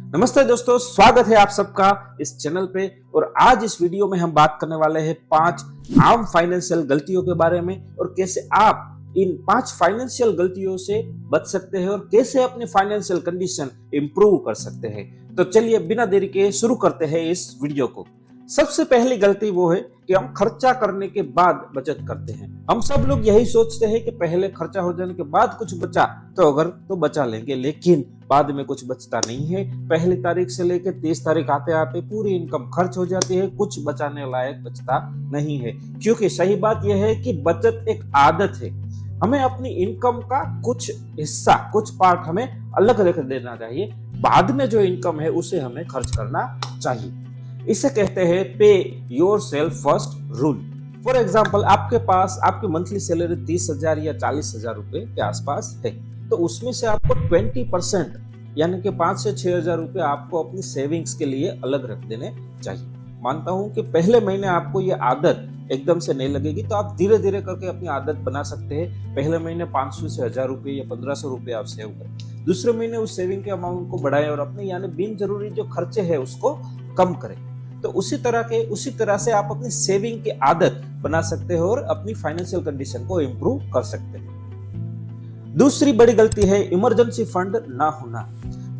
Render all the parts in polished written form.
नमस्ते दोस्तों, स्वागत है आप सबका इस चैनल पे। और आज इस वीडियो में हम बात करने वाले हैं 5 आम फाइनेंशियल गलतियों के बारे में और कैसे आप इन 5 फाइनेंशियल गलतियों से बच सकते हैं और कैसे अपनी फाइनेंशियल कंडीशन इंप्रूव कर सकते हैं। तो चलिए बिना देरी के शुरू करते हैं इस वीडियो को। सबसे पहली गलती वो है कि हम खर्चा करने के बाद बचत करते हैं। हम सब लोग यही सोचते हैं कि पहले खर्चा हो जाने के बाद कुछ बचा तो बचा लेंगे, लेकिन बाद में कुछ बचता नहीं है। पहली तारीख से लेकर 30 तारीख आते आते पूरी इनकम खर्च हो जाती है, कुछ बचाने लायक बचता नहीं है। क्योंकि सही बात यह है कि बचत एक आदत है। हमें अपनी इनकम का कुछ हिस्सा, कुछ पार्ट हमें अलग रख देना चाहिए। बाद में जो इनकम है उसे हमें खर्च करना चाहिए। इसे कहते हैं पे your self first rule. For example, आपके पास आपकी मंथली सैलरी 30,000 या 40,000 रुपए के आसपास है, तो उसमें से आपको 20% यानी कि 5 से 6,000 रुपए आपको अपनी सेविंग्स के लिए अलग रख देने चाहिए। मानता हूं कि पहले महीने आपको ये आदत एकदम से नहीं लगेगी, तो आप धीरे धीरे करके अपनी आदत बना सकते हैं। पहले महीने 500 से 1000 रुपए या 1500 रुपए आप सेव करें। दूसरे महीने उस सेविंग के अमाउंट को बढ़ाएं और अपने यानी बिन जरूरी जो खर्चे हैं उसको कम करें। तो उसी तरह से आप अपनी सेविंग की आदत बना सकते हो और अपनी फाइनेंशियल कंडीशन को इंप्रूव कर सकते हैं। दूसरी बड़ी गलती है इमरजेंसी फंड ना होना।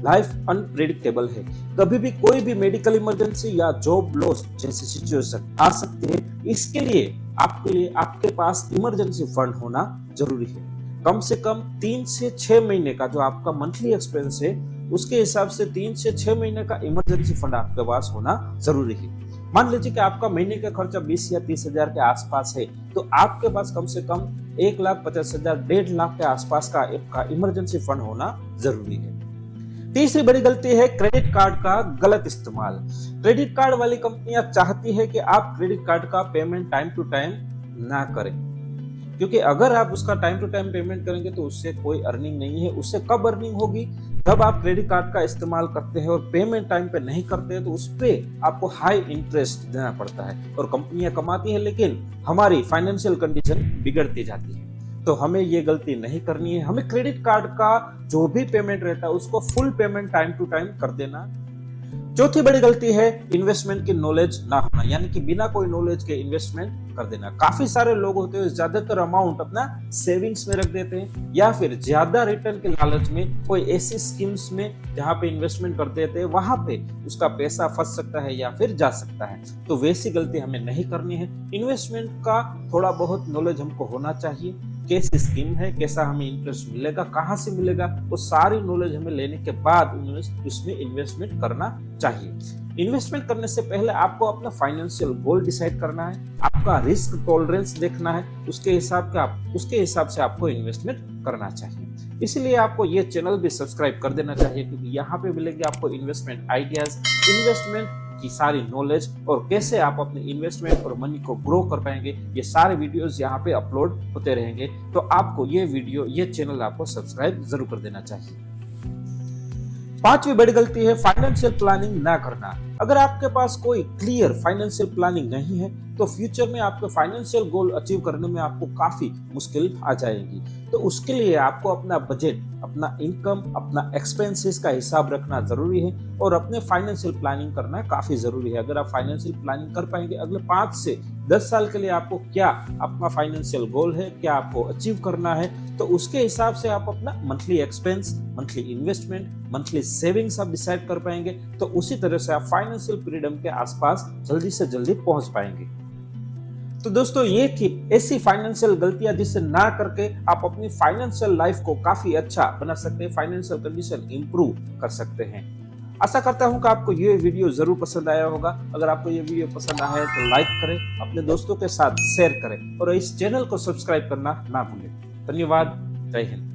लाइफ अनप्रेडिक्टेबल है, कभी भी कोई भी मेडिकल इमरजेंसी या जॉब लॉस जैसी सिचुएशन आ सकती है। इसके लिए आपके पास इमरजेंसी फंड होना जरूरी है। कम से कम 3 से 6 महीने का जो आपका मंथली एक्सपेंस है उसके हिसाब से 3 से 6 महीने का इमरजेंसी फंड आपके पास होना जरूरी है। मान लीजिए कि आपका महीने का खर्चा 20 या 30,000 के आसपास है, तो आपके पास कम से कम 1,50,000, 1.5 लाख के आसपास का इमरजेंसी फंड होना जरूरी है। तीसरी बड़ी गलती है क्रेडिट कार्ड का गलत इस्तेमाल। क्रेडिट कार्ड वाली कंपनियां चाहती है कि आप क्रेडिट कार्ड का पेमेंट टाइम टू टाइम ना करें, क्योंकि अगर आप उसका टाइम टू टाइम पेमेंट करेंगे तो उससे कोई अर्निंग नहीं है। उससे कब अर्निंग होगी? जब आप क्रेडिट कार्ड का इस्तेमाल करते हैं और पेमेंट टाइम पे नहीं करते हैं, तो उस पे आपको हाई इंटरेस्ट देना पड़ता है और कंपनियां कमाती हैं, लेकिन हमारी फाइनेंशियल कंडीशन बिगड़ती जाती है। तो हमें ये गलती नहीं करनी है। हमें क्रेडिट कार्ड का जो भी पेमेंट रहता है उसको full payment time to time कर देना। चौथी बड़ी गलती है इन्वेस्टमेंट की नॉलेज ना होना, यानी कि बिना कोई नॉलेज के इन्वेस्टमेंट कर देना। काफी सारे लोग होते हैं ज्यादातर अमाउंट अपना सेविंग्स में रख देते हैं या फिर ज्यादा रिटर्न के लालच में कोई ऐसी स्कीम्स में जहां पे इन्वेस्टमेंट कर देते हैं, वहां पे उसका पैसा फंस सकता है या फिर जा सकता है। तो वैसी गलती हमें नहीं करनी है। इन्वेस्टमेंट का थोड़ा बहुत नॉलेज हमको होना चाहिए। कैसी स्कीम है, कैसा हमें इंटरेस्ट मिलेगा, कहां से मिलेगा, वो सारी नॉलेज हमें लेने के बाद उसमें इन्वेस्टमेंट करना चाहिए। इन्वेस्टमेंट करने से पहले आपको अपना फाइनेंशियल गोल डिसाइड करना है, आपका रिस्क टॉलरेंस देखना है, उसके हिसाब से आपको इन्वेस्टमेंट करना चाहिए। इसलिए आपको ये चैनल भी सब्सक्राइब कर देना चाहिए, क्योंकि यहाँ पे मिलेंगे आपको इन्वेस्टमेंट आइडियाज, इन्वेस्टमेंट की सारी नॉलेज और कैसे आप अपने इन्वेस्टमेंट और मनी को ग्रो कर पाएंगे। ये सारे वीडियोस यहाँ पे अपलोड होते रहेंगे, तो आपको ये चैनल आपको सब्सक्राइब जरूर कर देना चाहिए। पांचवी बड़ी गलती है फाइनेंशियल प्लानिंग ना करना। अगर आपके पास कोई क्लियर फाइनेंशियल प्लानिंग नहीं है तो फ्यूचर में आपके फाइनेंशियल गोल अचीव करने में आपको काफी मुश्किल आ जाएगी। तो उसके लिए आपको अपना बजट, अपना इनकम, अपना एक्सपेंसेस का हिसाब रखना जरूरी है और अपने फाइनेंशियल प्लानिंग करना काफी जरूरी है। अगर आप फाइनेंशियल प्लानिंग कर पाएंगे, अगले 5 से 10 साल के लिए आपको क्या अपना फाइनेंशियल गोल है, क्या आपको अचीव करना है, तो उसके हिसाब से आप अपना monthly expense, monthly investment, monthly savings आप डिसाइड कर पाएंगे। तो उसी तरह से आप फाइनेंशियल फ्रीडम के आसपास जल्दी से जल्दी पहुंच पाएंगे। तो दोस्तों, ये थी ऐसी फाइनेंशियल गलतियां जिससे ना करके आप अपनी फाइनेंशियल लाइफ को काफी अच्छा बना सकते हैं, फाइनेंशियल कंडीशन इंप्रूव कर सकते हैं। आशा करता हूं कि आपको ये वीडियो जरूर पसंद आया होगा। अगर आपको ये वीडियो पसंद आया है तो लाइक करें, अपने दोस्तों के साथ शेयर करें और इस चैनल को सब्सक्राइब करना ना भूलें। धन्यवाद। जय हिंद।